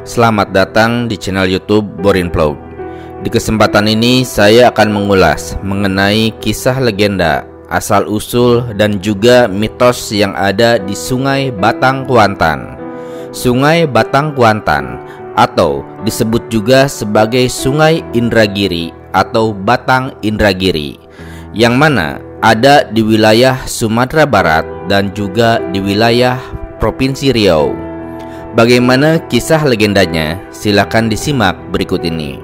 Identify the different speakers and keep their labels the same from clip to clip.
Speaker 1: Selamat datang di channel YouTube Borin Vlog. Di kesempatan ini saya akan mengulas mengenai kisah legenda, asal-usul dan juga mitos yang ada di Sungai Batang Kuantan. Sungai Batang Kuantan atau disebut juga sebagai Sungai Indragiri atau Batang Indragiri, yang mana ada di wilayah Sumatera Barat dan juga di wilayah Provinsi Riau. Bagaimana kisah legendanya? Silakan disimak berikut ini.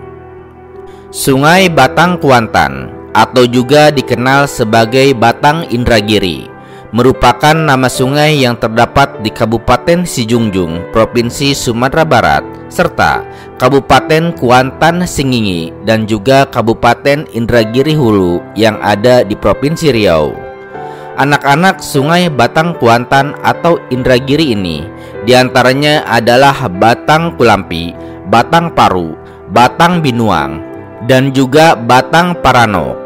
Speaker 1: Sungai Batang Kuantan atau juga dikenal sebagai Batang Indragiri merupakan nama sungai yang terdapat di Kabupaten Sijungjung, Provinsi Sumatera Barat, serta Kabupaten Kuantan Sengingi dan juga Kabupaten Indragiri Hulu yang ada di Provinsi Riau. Anak-anak Sungai Batang Kuantan atau Indragiri ini diantaranya adalah Batang Kulampi, Batang Paru, Batang Binuang, dan juga Batang Paranok.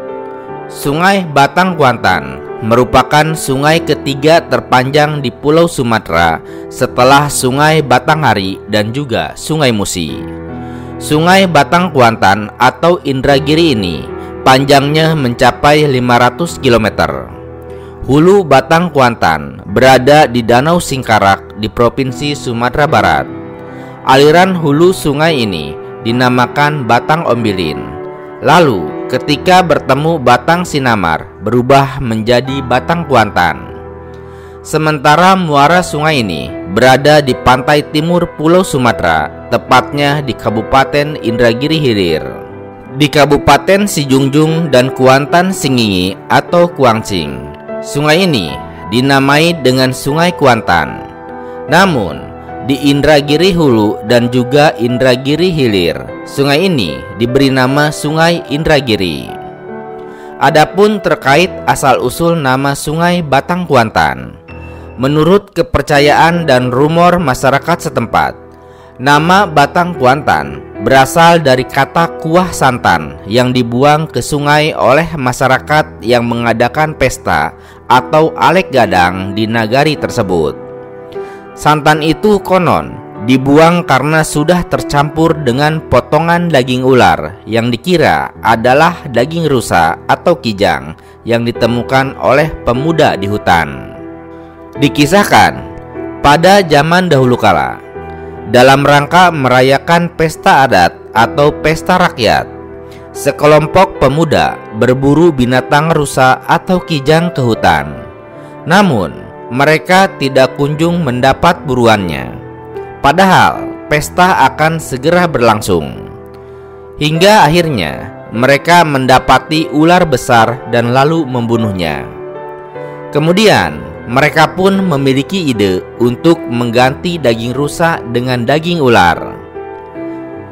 Speaker 1: Sungai Batang Kuantan merupakan sungai ketiga terpanjang di Pulau Sumatera setelah Sungai Batanghari dan juga Sungai Musi. Sungai Batang Kuantan atau Indragiri ini panjangnya mencapai 500 km. Hulu Batang Kuantan berada di Danau Singkarak di Provinsi Sumatera Barat. Aliran hulu sungai ini dinamakan Batang Ombilin. Lalu ketika bertemu Batang Sinamar berubah menjadi Batang Kuantan. Sementara muara sungai ini berada di pantai timur Pulau Sumatera, tepatnya di Kabupaten Indragiri Hilir, di Kabupaten Sijungjung dan Kuantan Sengingi atau Kuangcing. Sungai ini dinamai dengan Sungai Kuantan. Namun di Indragiri Hulu dan juga Indragiri Hilir, sungai ini diberi nama Sungai Indragiri. Adapun terkait asal-usul nama Sungai Batang Kuantan, menurut kepercayaan dan rumor masyarakat setempat, nama Batang Kuantan berasal dari kata kuah santan yang dibuang ke sungai oleh masyarakat yang mengadakan pesta atau alek gadang di nagari tersebut. Santan itu konon dibuang karena sudah tercampur dengan potongan daging ular yang dikira adalah daging rusa atau kijang yang ditemukan oleh pemuda di hutan. Dikisahkan pada zaman dahulu kala, dalam rangka merayakan pesta adat atau pesta rakyat, sekelompok pemuda berburu binatang rusa atau kijang ke hutan. Namun mereka tidak kunjung mendapat buruannya, padahal pesta akan segera berlangsung. Hingga akhirnya mereka mendapati ular besar dan lalu membunuhnya. Kemudian mereka pun memiliki ide untuk mengganti daging rusa dengan daging ular.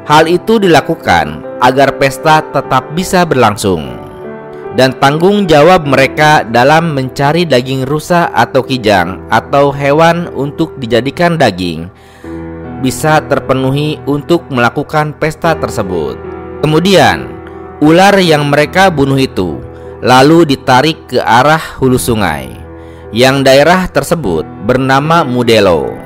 Speaker 1: Hal itu dilakukan agar pesta tetap bisa berlangsung. Dan tanggung jawab mereka dalam mencari daging rusa atau kijang atau hewan untuk dijadikan daging bisa terpenuhi untuk melakukan pesta tersebut. Kemudian ular yang mereka bunuh itu lalu ditarik ke arah hulu sungai, yang daerah tersebut bernama Mudelo.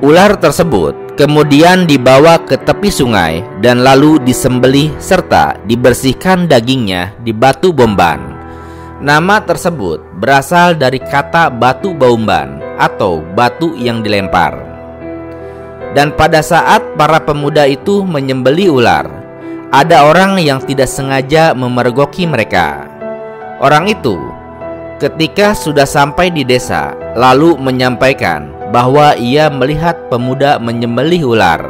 Speaker 1: Ular tersebut kemudian dibawa ke tepi sungai dan lalu disembelih serta dibersihkan dagingnya di Batu Bomban. Nama tersebut berasal dari kata batu baumban atau batu yang dilempar. Dan pada saat para pemuda itu menyembelih ular, ada orang yang tidak sengaja memergoki mereka. Orang itu ketika sudah sampai di desa lalu menyampaikan bahwa ia melihat pemuda menyembelih ular.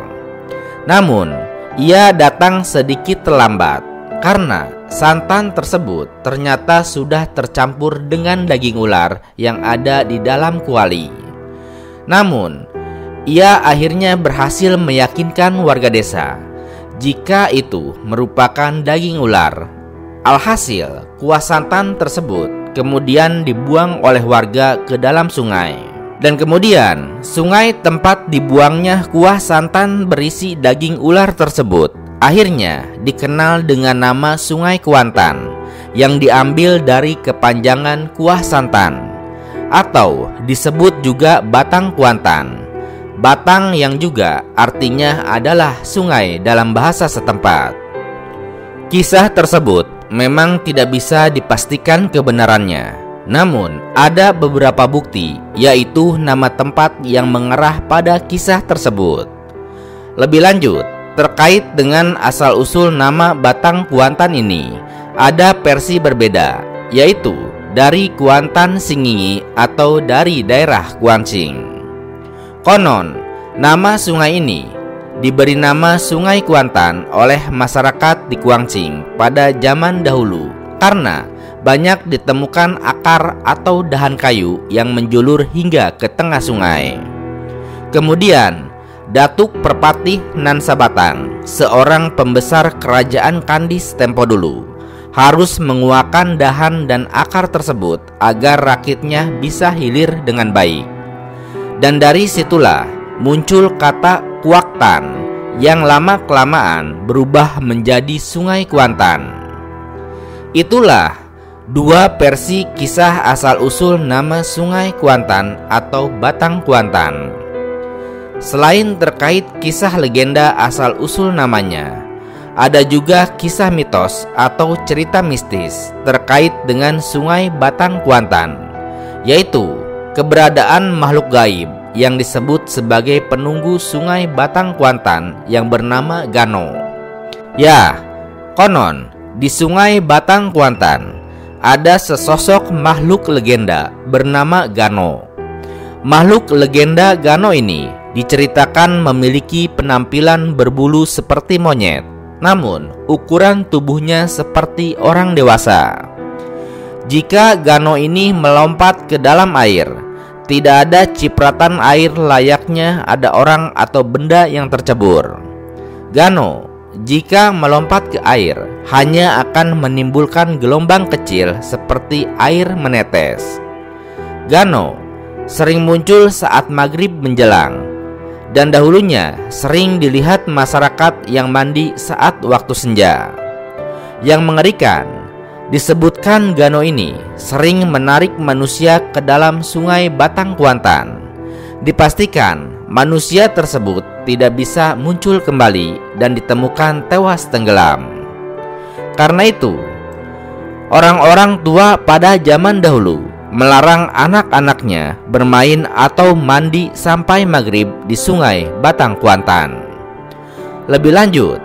Speaker 1: Namun ia datang sedikit terlambat karena santan tersebut ternyata sudah tercampur dengan daging ular yang ada di dalam kuali. Namun ia akhirnya berhasil meyakinkan warga desa jika itu merupakan daging ular. Alhasil kuah santan tersebut kemudian dibuang oleh warga ke dalam sungai. Dan kemudian sungai tempat dibuangnya kuah santan berisi daging ular tersebut akhirnya dikenal dengan nama Sungai Kuantan, yang diambil dari kepanjangan kuah santan, atau disebut juga Batang Kuantan. batang yang juga artinya adalah sungai dalam bahasa setempat. Kisah tersebut memang tidak bisa dipastikan kebenarannya, namun ada beberapa bukti, yaitu nama tempat yang mengarah pada kisah tersebut. Lebih lanjut, terkait dengan asal-usul nama Batang Kuantan ini, ada versi berbeda, yaitu dari Kuantan Singingi atau dari daerah Kuansing. Konon, nama sungai ini diberi nama Sungai Kuantan oleh masyarakat di Kuansing pada zaman dahulu karena banyak ditemukan akar atau dahan kayu yang menjulur hingga ke tengah sungai. Kemudian, Datuk Perpatih Nansabatang, seorang pembesar kerajaan Kandis tempo dulu, harus menguakan dahan dan akar tersebut agar rakitnya bisa hilir dengan baik. Dan dari situlah muncul kata Kuaktan yang lama-kelamaan berubah menjadi Sungai Kuantan. Itulah dua versi kisah asal-usul nama Sungai Kuantan atau Batang Kuantan. Selain terkait kisah legenda asal-usul namanya, ada juga kisah mitos atau cerita mistis terkait dengan Sungai Batang Kuantan, yaitu keberadaan makhluk gaib yang disebut sebagai penunggu Sungai Batang Kuantan yang bernama Gano. Ya, konon di Sungai Batang Kuantan ada sesosok makhluk legenda bernama Gano. Makhluk legenda Gano ini diceritakan memiliki penampilan berbulu seperti monyet, namun ukuran tubuhnya seperti orang dewasa. Jika Gano ini melompat ke dalam air, tidak ada cipratan air layaknya ada orang atau benda yang tercebur. Gano, jika melompat ke air, hanya akan menimbulkan gelombang kecil seperti air menetes. Gano sering muncul saat maghrib menjelang, dan dahulunya sering dilihat masyarakat yang mandi saat waktu senja. Yang mengerikan, disebutkan Gano ini sering menarik manusia ke dalam Sungai Batang Kuantan. Dipastikan manusia tersebut tidak bisa muncul kembali dan ditemukan tewas tenggelam. Karena itu, orang-orang tua pada zaman dahulu melarang anak-anaknya bermain atau mandi sampai maghrib di Sungai Batang Kuantan. Lebih lanjut,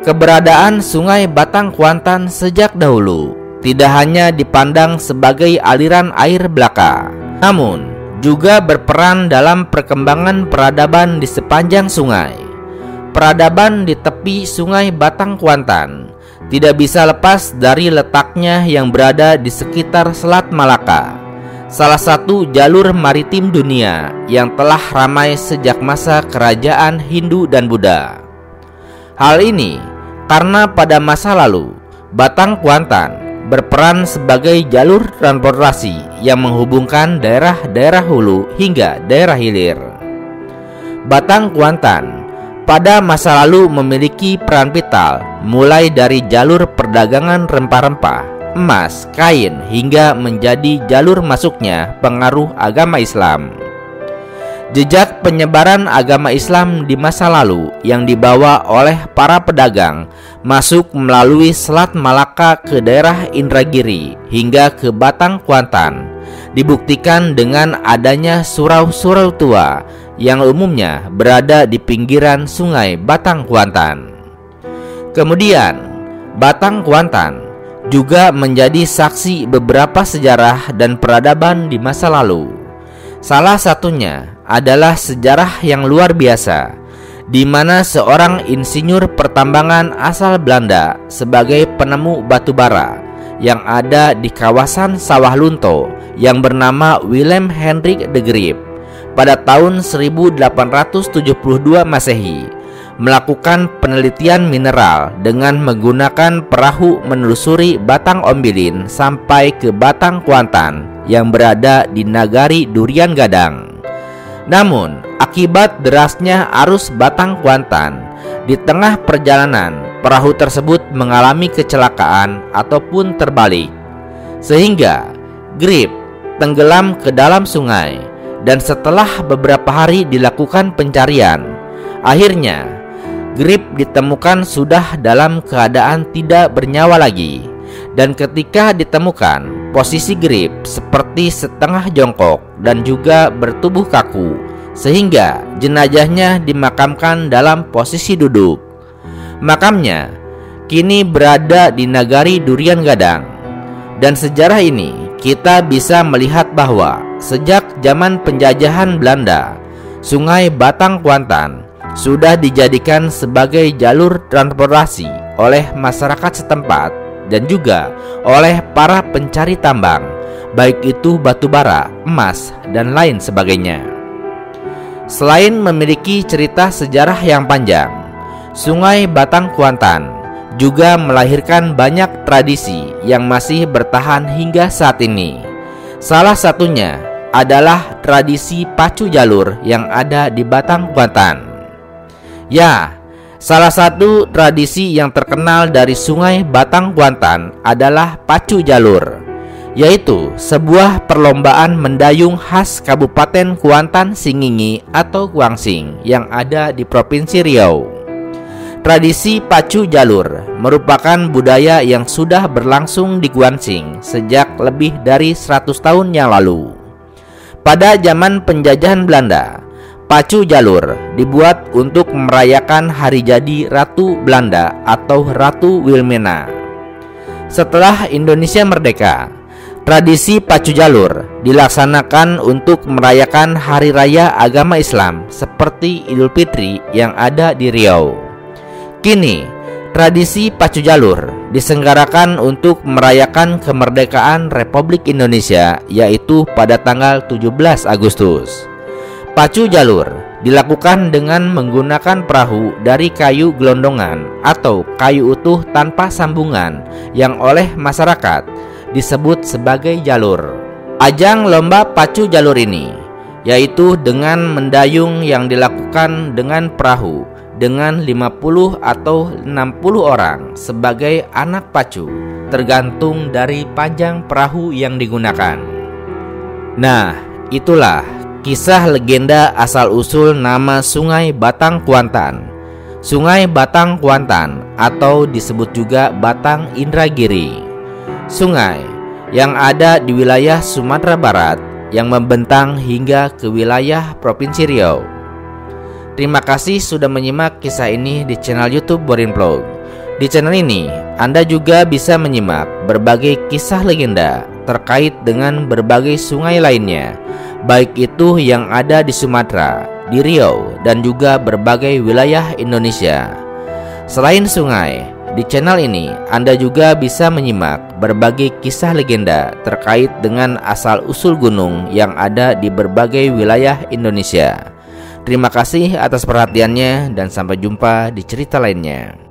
Speaker 1: keberadaan Sungai Batang Kuantan sejak dahulu tidak hanya dipandang sebagai aliran air belaka, namun juga berperan dalam perkembangan peradaban di sepanjang sungai. Peradaban di tepi Sungai Batang Kuantan tidak bisa lepas dari letaknya yang berada di sekitar Selat Malaka, salah satu jalur maritim dunia yang telah ramai sejak masa kerajaan Hindu dan Buddha. Hal ini karena pada masa lalu Batang Kuantan berperan sebagai jalur transportasi yang menghubungkan daerah-daerah hulu hingga daerah hilir. Batang Kuantan pada masa lalu memiliki peran vital, mulai dari jalur perdagangan rempah-rempah, emas, kain, hingga menjadi jalur masuknya pengaruh agama Islam. Jejak penyebaran agama Islam di masa lalu yang dibawa oleh para pedagang masuk melalui Selat Malaka ke daerah Indragiri hingga ke Batang Kuantan dibuktikan dengan adanya surau-surau tua yang umumnya berada di pinggiran Sungai Batang Kuantan. Kemudian, Batang Kuantan juga menjadi saksi beberapa sejarah dan peradaban di masa lalu. Salah satunya adalah sejarah yang luar biasa, di mana seorang insinyur pertambangan asal Belanda sebagai penemu batu bara yang ada di kawasan Sawah Lunto yang bernama Willem Hendrik de Griep pada tahun 1872 Masehi melakukan penelitian mineral dengan menggunakan perahu menelusuri Batang Ombilin sampai ke Batang Kuantan yang berada di Nagari Durian Gadang. Namun, akibat derasnya arus Batang Kuantan, di tengah perjalanan perahu tersebut mengalami kecelakaan ataupun terbalik, sehingga Grip tenggelam ke dalam sungai dan setelah beberapa hari dilakukan pencarian, akhirnya Grip ditemukan sudah dalam keadaan tidak bernyawa lagi. Dan ketika ditemukan, posisi Grip seperti setengah jongkok dan juga bertubuh kaku, sehingga jenazahnya dimakamkan dalam posisi duduk. Makamnya kini berada di Nagari Durian Gadang. Dan sejarah ini kita bisa melihat bahwa sejak zaman penjajahan Belanda, Sungai Batang Kuantan sudah dijadikan sebagai jalur transportasi oleh masyarakat setempat dan juga oleh para pencari tambang, baik itu batu bara, emas, dan lain sebagainya. Selain memiliki cerita sejarah yang panjang, Sungai Batang Kuantan juga melahirkan banyak tradisi yang masih bertahan hingga saat ini. Salah satunya adalah tradisi pacu jalur yang ada di Batang Kuantan. Ya, salah satu tradisi yang terkenal dari Sungai Batang Kuantan adalah pacu jalur, yaitu sebuah perlombaan mendayung khas Kabupaten Kuantan Singingi atau Kuangsing yang ada di Provinsi Riau. Tradisi pacu jalur merupakan budaya yang sudah berlangsung di Kuangsing sejak lebih dari 100 tahun yang lalu. Pada zaman penjajahan Belanda, pacu jalur dibuat untuk merayakan hari jadi Ratu Belanda atau Ratu Wilhelmina. Setelah Indonesia merdeka, tradisi pacu jalur dilaksanakan untuk merayakan hari raya agama Islam seperti Idul Fitri yang ada di Riau. Kini, tradisi pacu jalur diselenggarakan untuk merayakan kemerdekaan Republik Indonesia, yaitu pada tanggal 17 Agustus. Pacu jalur dilakukan dengan menggunakan perahu dari kayu gelondongan atau kayu utuh tanpa sambungan yang oleh masyarakat disebut sebagai jalur. Ajang lomba pacu jalur ini yaitu dengan mendayung yang dilakukan dengan perahu dengan 50 atau 60 orang sebagai anak pacu, tergantung dari panjang perahu yang digunakan. Nah, itulah kisah legenda asal-usul nama Sungai Batang Kuantan. Sungai Batang Kuantan atau disebut juga Batang Indragiri. Sungai yang ada di wilayah Sumatera Barat yang membentang hingga ke wilayah Provinsi Riau. Terima kasih sudah menyimak kisah ini di channel YouTube Borin Vlog. Di channel ini, Anda juga bisa menyimak berbagai kisah legenda terkait dengan berbagai sungai lainnya, baik itu yang ada di Sumatera, di Riau, dan juga berbagai wilayah Indonesia. Selain sungai, di channel ini Anda juga bisa menyimak berbagai kisah legenda terkait dengan asal-usul gunung yang ada di berbagai wilayah Indonesia. Terima kasih atas perhatiannya dan sampai jumpa di cerita lainnya.